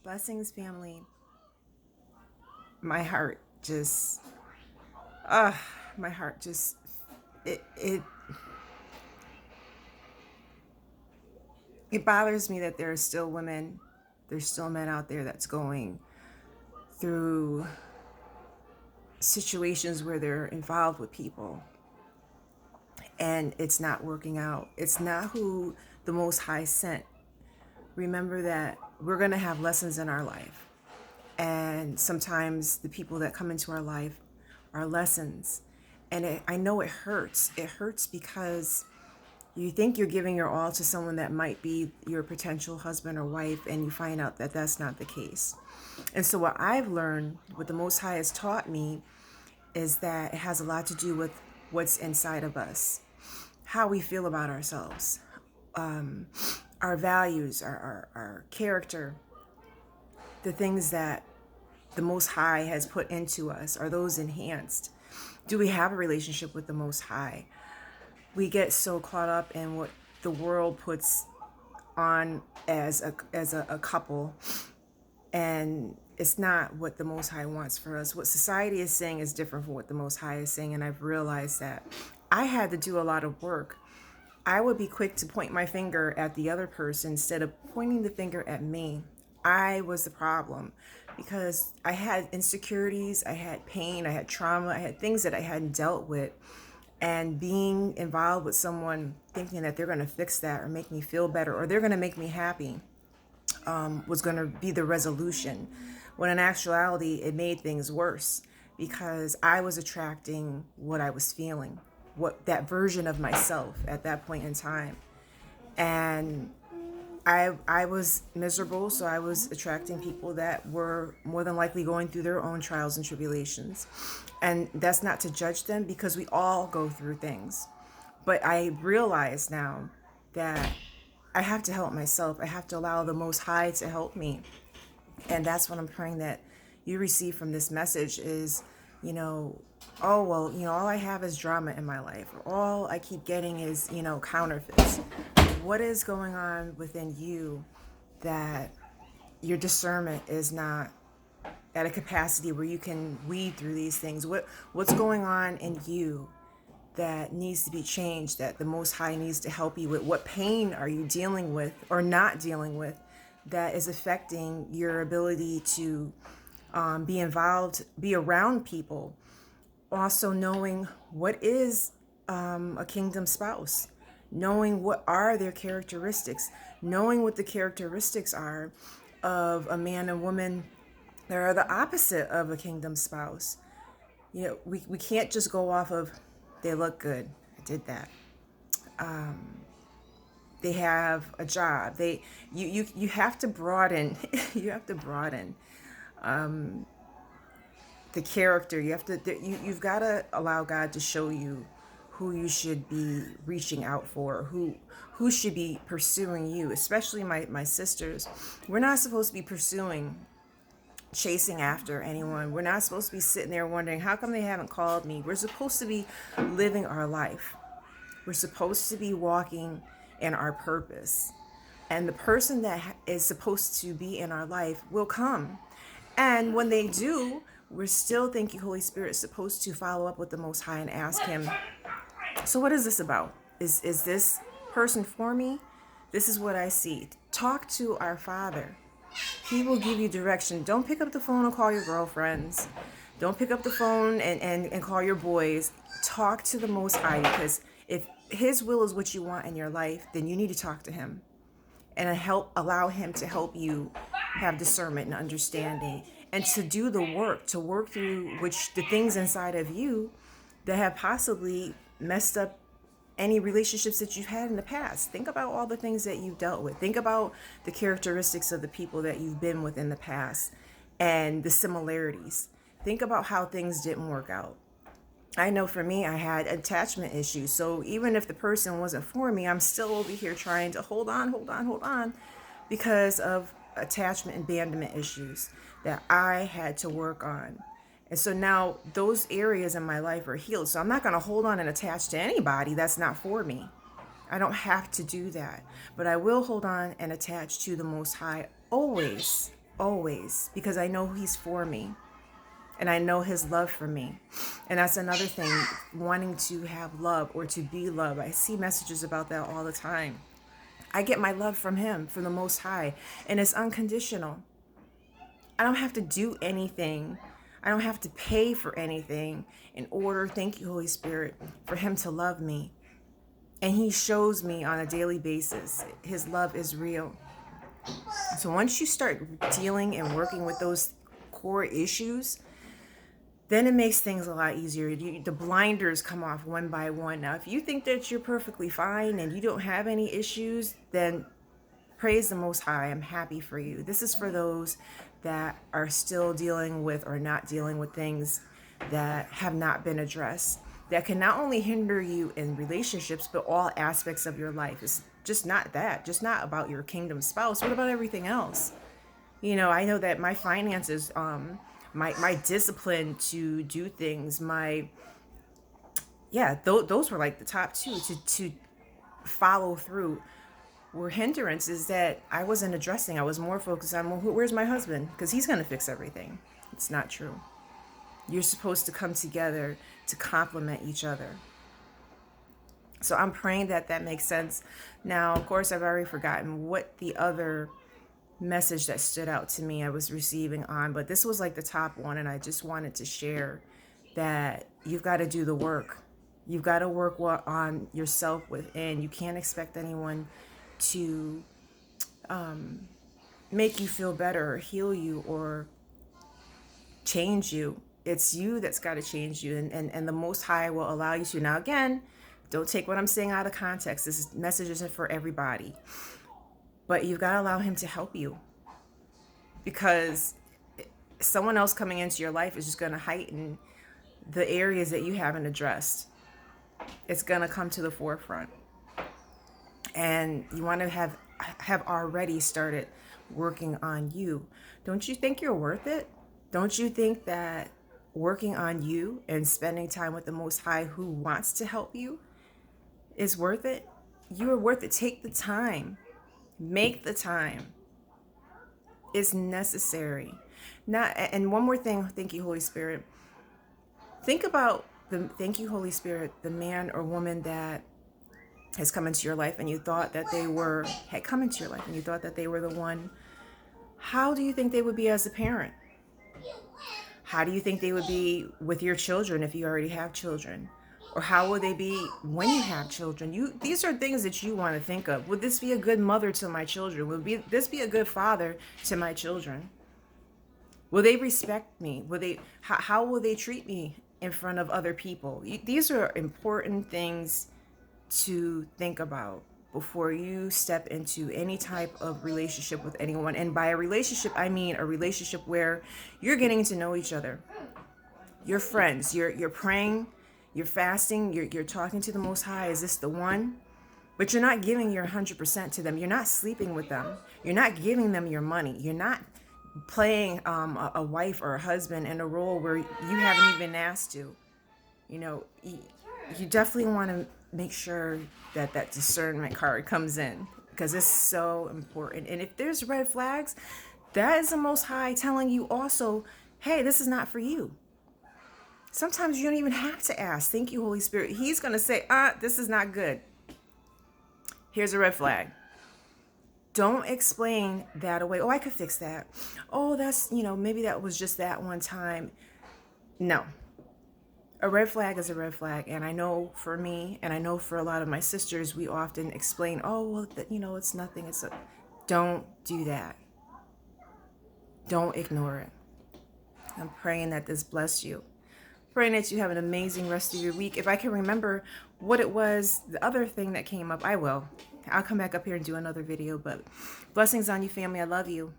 Blessings, family. My heart just, my heart just, it, it, it bothers me that there are still women, there's still men out there that's going through situations where they're involved with people and it's not working out. It's not who the Most High sent. Remember that we're going to have lessons in our life. And sometimes the people that come into our life are lessons. And I know it hurts. It hurts because you think you're giving your all to someone that might be your potential husband or wife, and you find out that that's not the case. And so what I've learned, what the Most High has taught me, is that it has a lot to do with what's inside of us, how we feel about ourselves, our values, our character, the things that the Most High has put into us. Are those enhanced? Do we have a relationship with the Most High? We get so caught up in what the world puts on as a couple, and it's not what the Most High wants for us. What society is saying is different from what the Most High is saying, and I've realized that I had to do a lot of work. I would be quick to point my finger at the other person instead of pointing the finger at me. I was the problem because I had insecurities, I had pain, I had trauma, I had things that I hadn't dealt with. And being involved with someone thinking that they're going to fix that or make me feel better or they're going to make me happy was going to be the resolution. When in actuality, it made things worse because I was attracting what I was feeling, what that version of myself at that point in time. And I was miserable, so I was attracting people that were more than likely going through their own trials and tribulations. And that's not to judge them because we all go through things. But I realize now that I have to help myself. I have to allow the Most High to help me. And that's what I'm praying that you receive from this message is, oh, well, all I have is drama in my life. All I keep getting is, counterfeits. What is going on within you that your discernment is not at a capacity where you can weed through these things? What's going on in you that needs to be changed, that the Most High needs to help you with? What pain are you dealing with or not dealing with that is affecting your ability to be involved, be around people? Also knowing what is a kingdom spouse, knowing what are their characteristics, knowing what the characteristics are of a man and woman that are the opposite of a kingdom spouse. We can't just go off of they look good, I did that. They have a job. You have to broaden. You have to broaden the character. You've got to allow God to show you who you should be reaching out for, who should be pursuing you, especially my sisters. We're not supposed to be chasing after anyone. We're not supposed to be sitting there wondering, how come they haven't called me? We're supposed to be living our life. We're supposed to be walking in our purpose. And the person that is supposed to be in our life will come. And when they do, we're still, thank you, Holy Spirit, supposed to follow up with the Most High and ask Him, so what is this about? Is this person for me? This is what I see. Talk to our Father. He will give you direction. Don't pick up the phone and call your girlfriends. Don't pick up the phone and call your boys. Talk to the Most High, because if His will is what you want in your life, then you need to talk to Him and allow Him to help you have discernment and understanding, and to do the work, to work through the things inside of you that have possibly messed up any relationships that you've had in the past. Think about all the things that you've dealt with. Think about the characteristics of the people that you've been with in the past and the similarities. Think about how things didn't work out. I know for me, I had attachment issues. So even if the person wasn't for me, I'm still over here trying to hold on because of attachment and abandonment issues that I had to work on. And so now those areas in my life are healed. So I'm not going to hold on and attach to anybody that's not for me. I don't have to do that. But I will hold on and attach to the Most High always. always, because I know he's for me and I know his love for me. And that's another thing, wanting to have love or to be loved. I see messages about that all the time. I get my love from him, from the Most High, and it's unconditional. I don't have to do anything. I don't have to pay for anything in order, thank you, Holy Spirit, for him to love me. And he shows me on a daily basis. His love is real. So once you start dealing and working with those core issues, then it makes things a lot easier. The blinders come off one by one. Now, if you think that you're perfectly fine and you don't have any issues, then praise the Most High. I'm happy for you. This is for those that are still dealing with or not dealing with things that have not been addressed, that can not only hinder you in relationships, but all aspects of your life. It's just not that, just not about your kingdom spouse. What about everything else? You know, I know that my finances, my discipline to do things, those were like the top two to follow through, were hindrances that I wasn't addressing. I was more focused on, well, where's my husband? Because he's going to fix everything. It's not true. You're supposed to come together to complement each other. So I'm praying that that makes sense. Now, of course, I've already forgotten what the other message that stood out to me I was receiving on, but this was like the top one, and I just wanted to share that you've got to do the work. You've got to work on yourself within. You can't expect anyone to make you feel better or heal you or change you. It's you that's got to change you, and the Most High will allow you to. Now, again, don't take what I'm saying out of context. This message isn't for everybody. But you've got to allow him to help you, because someone else coming into your life is just going to heighten the areas that you haven't addressed. It's going to come to the forefront. And you want to have already started working on you. Don't you think you're worth it? Don't you think that working on you and spending time with the Most High, who wants to help you, is worth it? You are worth it. Take the time. Make the time. It's necessary. And one more thing, thank you, Holy Spirit. Think about thank you, Holy Spirit, the man or woman that has come into your life and you thought that had come into your life and you thought that they were the one. How do you think they would be as a parent? How do you think they would be with your children if you already have children? Or how will they be when you have children? These are things that you want to think of. Would this be a good mother to my children? Would this be a good father to my children? Will they respect me? How will they treat me in front of other people? These are important things to think about before you step into any type of relationship with anyone. And by a relationship, I mean a relationship where you're getting to know each other. You're friends. You're praying. You're fasting, you're talking to the Most High. Is this the one? But you're not giving your 100% to them. You're not sleeping with them. You're not giving them your money. You're not playing a wife or a husband in a role where you haven't even asked to. You know, you definitely want to make sure that discernment card comes in, because it's so important. And if there's red flags, that is the Most High telling you also, hey, this is not for you. Sometimes you don't even have to ask. Thank you, Holy Spirit. He's going to say, this is not good. Here's a red flag. Don't explain that away. Oh, I could fix that. Oh, that's, maybe that was just that one time. No. A red flag is a red flag. And I know for me, and I know for a lot of my sisters, we often explain, oh, well, it's nothing. Don't do that. Don't ignore it. I'm praying that this bless you. Praying that you have an amazing rest of your week. If I can remember what it was, the other thing that came up, I will. I'll come back up here and do another video. But blessings on you, family. I love you.